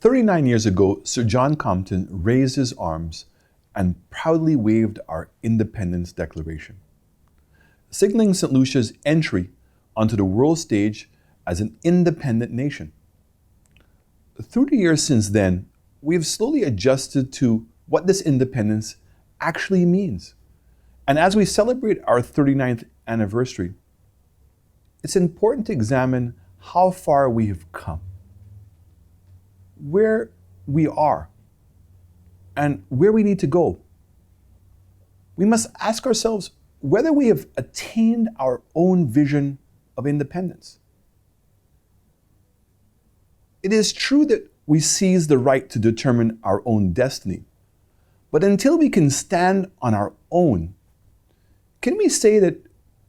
39 years ago, Sir John Compton raised his arms and proudly waved our Independence Declaration, signaling St. Lucia's entry onto the world stage as an independent nation. Through the years since then, we have slowly adjusted to what this independence actually means. And as we celebrate our 39th anniversary, it's important to examine how far we have come, where we are, and where we need to go. We must ask ourselves whether we have attained our own vision of independence. It is true that we seize the right to determine our own destiny, but until we can stand on our own, can we say that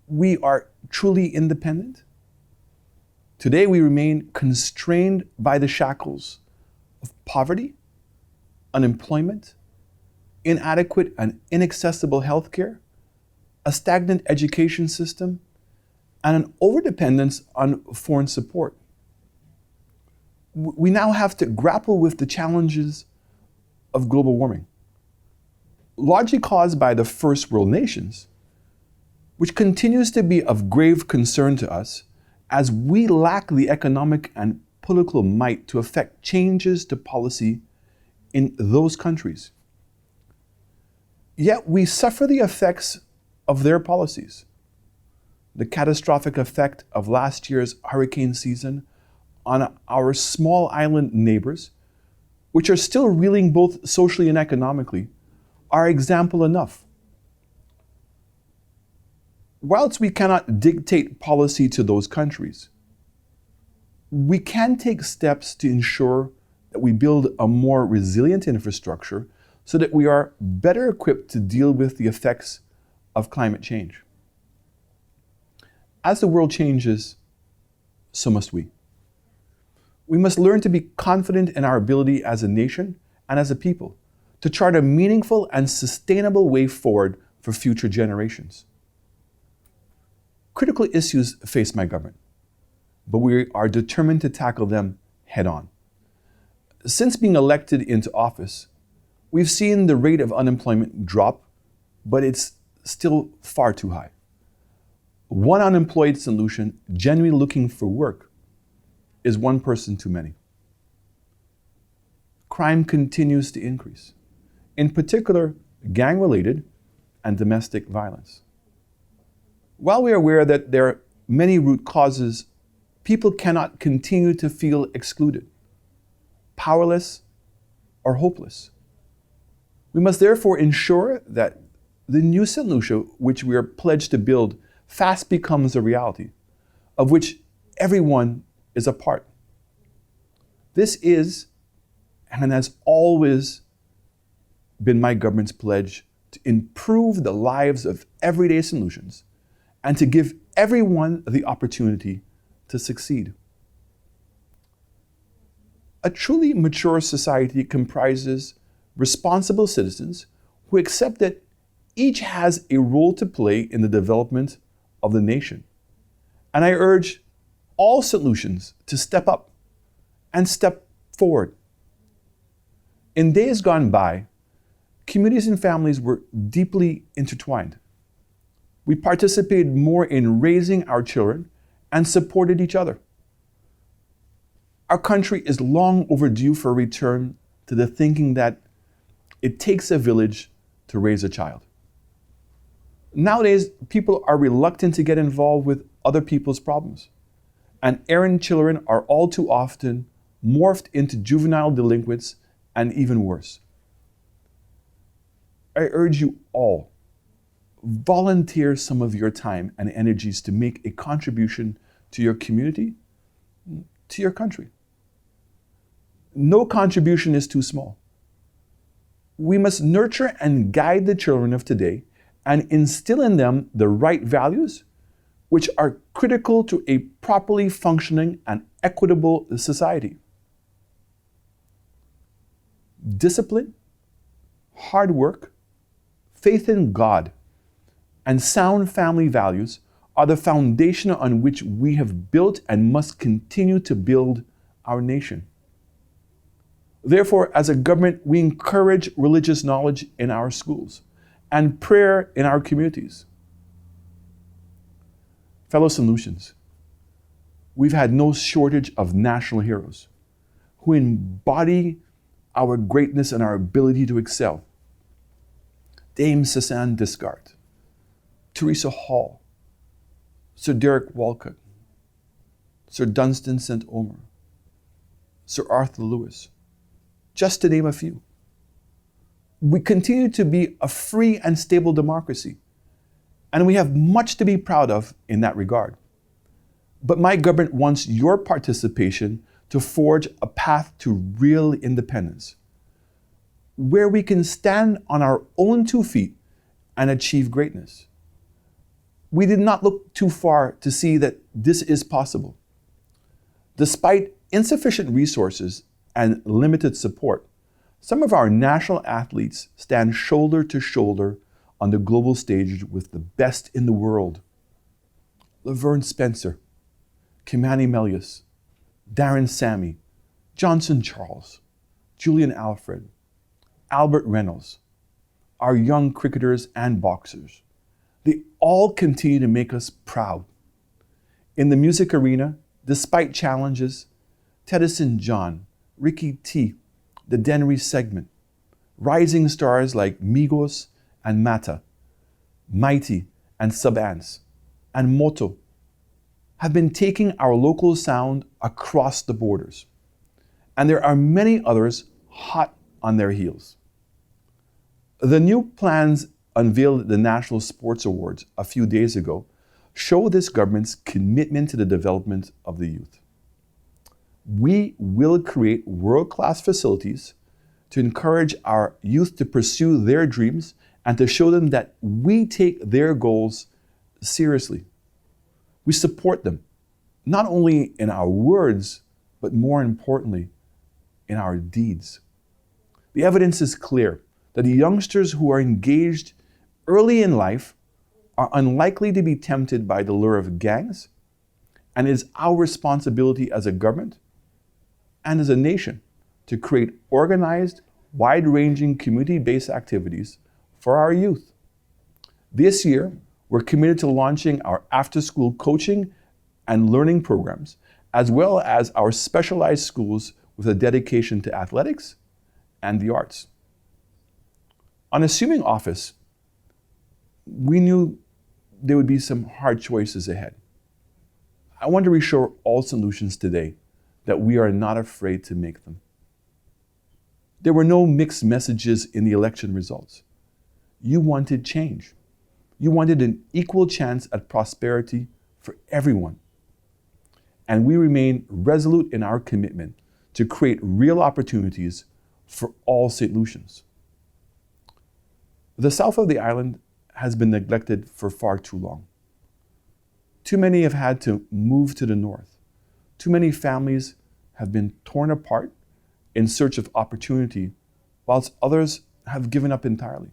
we are truly independent? Today we remain constrained by the shackles of poverty, unemployment, inadequate and inaccessible healthcare, a stagnant education system, and an overdependence on foreign support. We now have to grapple with the challenges of global warming, largely caused by the first world nations, which continues to be of grave concern to us as we lack the economic and political might to effect changes to policy in those countries. Yet we suffer the effects of their policies. The catastrophic effect of last year's hurricane season on our small island neighbors, which are still reeling both socially and economically, are example enough. Whilst we cannot dictate policy to those countries, we can take steps to ensure that we build a more resilient infrastructure so that we are better equipped to deal with the effects of climate change. As the world changes, so must we. We must learn to be confident in our ability as a nation and as a people to chart a meaningful and sustainable way forward for future generations. Critical issues face my government, but we are determined to tackle them head on. Since being elected into office, we've seen the rate of unemployment drop, but it's still far too high. One unemployed St. Lucian genuinely looking for work is one person too many. Crime continues to increase, in particular gang-related and domestic violence. While we are aware that there are many root causes, people cannot continue to feel excluded, powerless, or hopeless. We must therefore ensure that the new St. Lucia, which we are pledged to build, fast becomes a reality, of which everyone is a part. This is, and has always been my government's pledge, to improve the lives of everyday St. Lucians and to give everyone the opportunity to succeed. A truly mature society comprises responsible citizens who accept that each has a role to play in the development of the nation. And I urge all St. Lucians to step up and step forward. In days gone by, communities and families were deeply intertwined. We participated more in raising our children and supported each other. Our country is long overdue for a return to the thinking that it takes a village to raise a child. Nowadays, people are reluctant to get involved with other people's problems, and errant children are all too often morphed into juvenile delinquents and even worse. I urge you all, volunteer some of your time and energies to make a contribution to your community, to your country. No contribution is too small. We must nurture and guide the children of today and instill in them the right values, which are critical to a properly functioning and equitable society. Discipline, hard work, faith in God, and sound family values are the foundation on which we have built and must continue to build our nation. Therefore, as a government, we encourage religious knowledge in our schools and prayer in our communities. Fellow Saint-Lucians, we've had no shortage of national heroes who embody our greatness and our ability to excel. Dame Cézanne Descartes, Teresa Hall, Sir Derek Walcott, Sir Dunstan St. Omer, Sir Arthur Lewis, just to name a few. We continue to be a free and stable democracy, and we have much to be proud of in that regard. But my government wants your participation to forge a path to real independence, where we can stand on our own 2 feet and achieve greatness. We did not look too far to see that this is possible. Despite insufficient resources and limited support, some of our national athletes stand shoulder to shoulder on the global stage with the best in the world. Laverne Spencer, Kimani Melius, Darren Sammy, Johnson Charles, Julian Alfred, Albert Reynolds, our young cricketers and boxers. They all continue to make us proud. In the music arena, despite challenges, Teddyson John, Ricky T, the Dennery segment, rising stars like Migos and Mata, Mighty and Sub-Ants, and Moto have been taking our local sound across the borders. And there are many others hot on their heels. The new plans unveiled at the National Sports Awards a few days ago show this government's commitment to the development of the youth. We will create world-class facilities to encourage our youth to pursue their dreams and to show them that we take their goals seriously. We support them, not only in our words, but more importantly, in our deeds. The evidence is clear that the youngsters who are engaged early in life are unlikely to be tempted by the lure of gangs, and it is our responsibility as a government and as a nation to create organized, wide-ranging community-based activities for our youth. This year, we're committed to launching our after-school coaching and learning programs, as well as our specialized schools with a dedication to athletics and the arts. On assuming office, we knew there would be some hard choices ahead. I want to reassure all Saint-Lucians today that we are not afraid to make them. There were no mixed messages in the election results. You wanted change. You wanted an equal chance at prosperity for everyone. And we remain resolute in our commitment to create real opportunities for all Saint-Lucians. The south of the island has been neglected for far too long. Too many have had to move to the north. Too many families have been torn apart in search of opportunity, whilst others have given up entirely.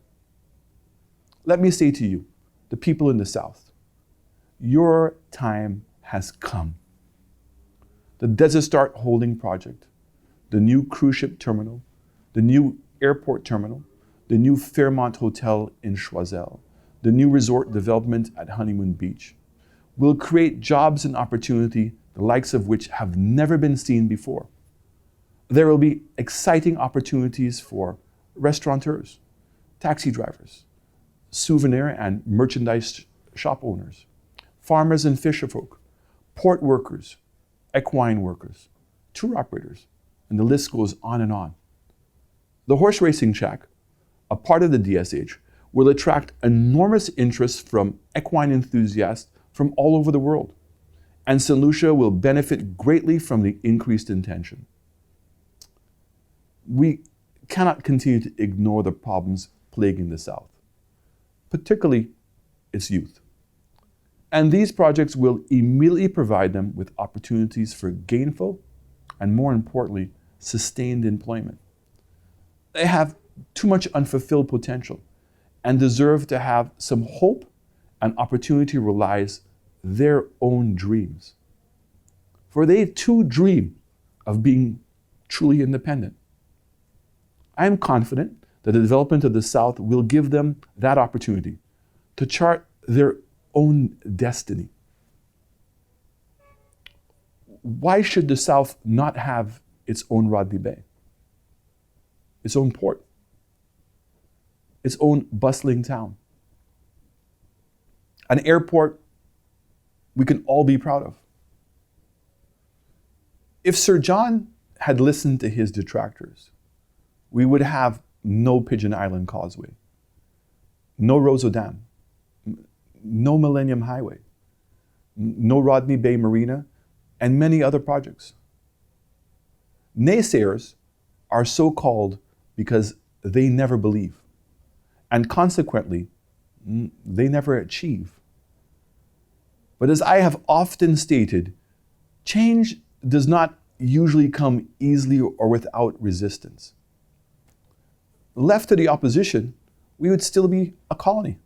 Let me say to you, the people in the south, your time has come. The Desert Star Holding Project, the new cruise ship terminal, the new airport terminal, the new Fairmont Hotel in Choiseul, the new resort development at Honeymoon Beach, will create jobs and opportunity the likes of which have never been seen before. There will be exciting opportunities for restaurateurs, taxi drivers, souvenir and merchandise shop owners, farmers and fisherfolk, port workers, equine workers, tour operators, and the list goes on and on. The horse racing shack, a part of the DSH, will attract enormous interest from equine enthusiasts from all over the world, and St. Lucia will benefit greatly from the increased attention. We cannot continue to ignore the problems plaguing the South, particularly its youth. And these projects will immediately provide them with opportunities for gainful and, more importantly, sustained employment. They have too much unfulfilled potential and deserve to have some hope and opportunity to realize their own dreams. For they too dream of being truly independent. I am confident that the development of the South will give them that opportunity to chart their own destiny. Why should the South not have its own Rodney Bay, its own port, its own bustling town, an airport we can all be proud of? If Sir John had listened to his detractors, we would have no Pigeon Island Causeway, no Roseau Dam, no Millennium Highway, no Rodney Bay Marina, and many other projects. Naysayers are so called because they never believe, and consequently, they never achieve. But as I have often stated, change does not usually come easily or without resistance. Left to the opposition, we would still be a colony.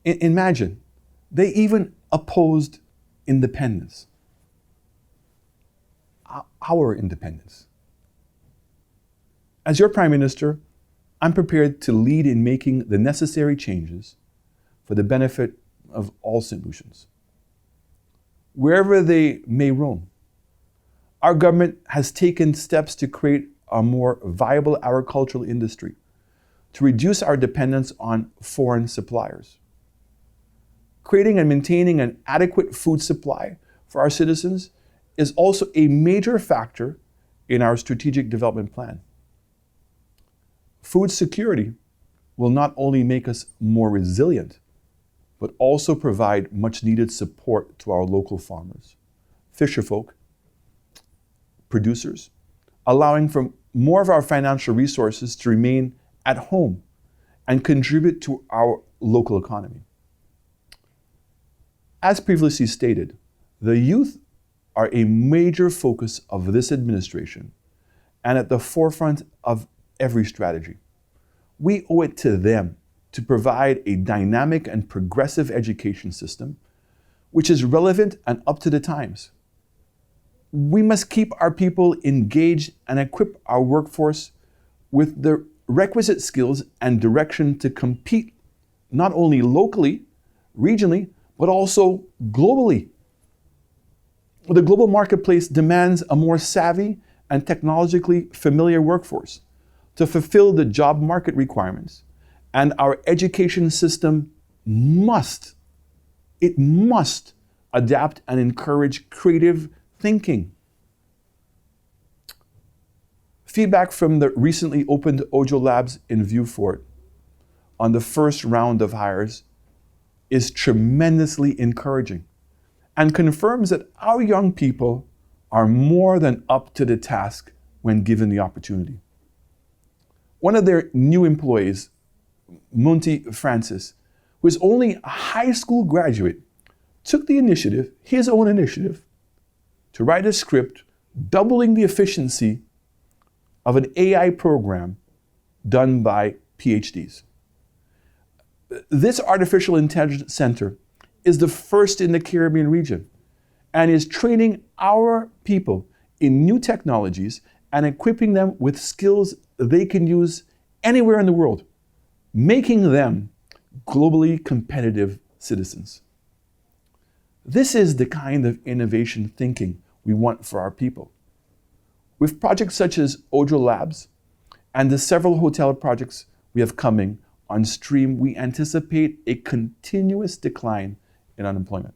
Imagine, they even opposed independence. Our independence. As your Prime Minister, I'm prepared to lead in making the necessary changes for the benefit of all St. Lucians. Wherever they may roam, our government has taken steps to create a more viable agricultural industry, to reduce our dependence on foreign suppliers. Creating and maintaining an adequate food supply for our citizens is also a major factor in our strategic development plan. Food security will not only make us more resilient, but also provide much needed support to our local farmers, fisherfolk, producers, allowing for more of our financial resources to remain at home and contribute to our local economy. As previously stated, the youth are a major focus of this administration and at the forefront of every strategy. We owe it to them to provide a dynamic and progressive education system which is relevant and up to the times. We must keep our people engaged and equip our workforce with the requisite skills and direction to compete not only locally, regionally, but also globally. The global marketplace demands a more savvy and technologically familiar workforce to fulfill the job market requirements, and our education system must adapt and encourage creative thinking. Feedback from the recently opened Ojo Labs in Vieux Fort on the first round of hires is tremendously encouraging and confirms that our young people are more than up to the task when given the opportunity. One of their new employees, Monty Francis, who is only a high school graduate, took the initiative, his own initiative, to write a script doubling the efficiency of an AI program done by PhDs. This artificial intelligence center is the first in the Caribbean region and is training our people in new technologies and equipping them with skills they can use anywhere in the world, making them globally competitive citizens. This is the kind of innovation thinking we want for our people. With projects such as Ojo Labs and the several hotel projects we have coming on stream, we anticipate a continuous decline in unemployment.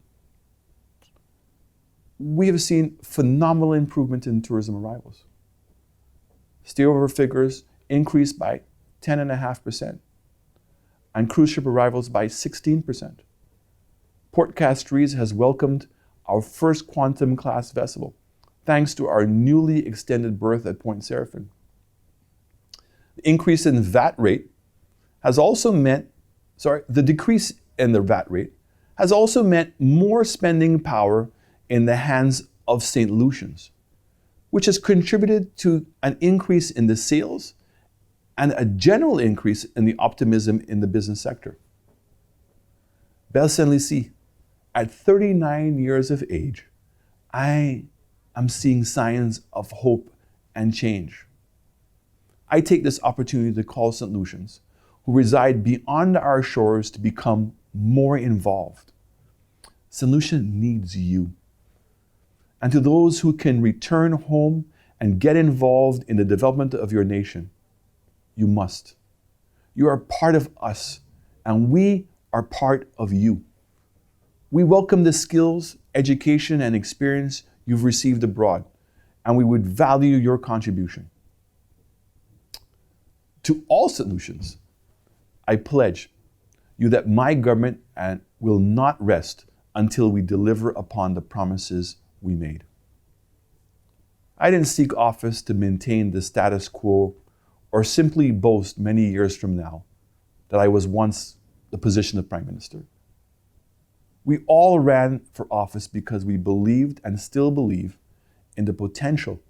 We have seen phenomenal improvement in tourism arrivals. Stayover figures increased by 10.5%, and cruise ship arrivals by 16%. Port Castries has welcomed our first quantum class vessel, thanks to our newly extended berth at Point Seraphine. The increase in VAT rate has also meant, the decrease in the VAT rate has also meant more spending power in the hands of St. Lucians, which has contributed to an increase in the sales and a general increase in the optimism in the business sector. Belle Saint-Lucie, at 39 years of age, I am seeing signs of hope and change. I take this opportunity to call St. Lucians who reside beyond our shores to become more involved. St. Lucia needs you. And to those who can return home and get involved in the development of your nation, you must. You are part of us, and we are part of you. We welcome the skills, education, and experience you've received abroad, and we would value your contribution. To all St. Lucians, I pledge you that my government will not rest until we deliver upon the promises we made. I didn't seek office to maintain the status quo or simply boast many years from now that I was once the position of Prime Minister. We all ran for office because we believed and still believe in the potential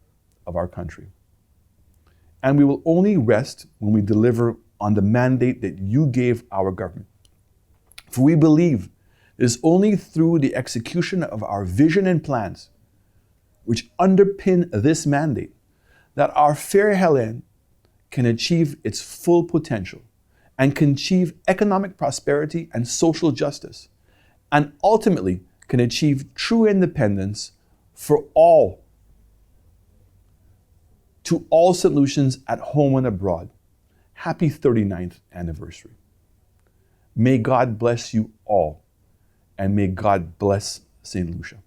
of our country. And we will only rest when we deliver on the mandate that you gave our government. For we believe it is only through the execution of our vision and plans, which underpin this mandate, that our fair Helen can achieve its full potential and can achieve economic prosperity and social justice, and ultimately can achieve true independence for all, to all St. Lucians at home and abroad. Happy 39th anniversary. May God bless you all, and may God bless St. Lucia.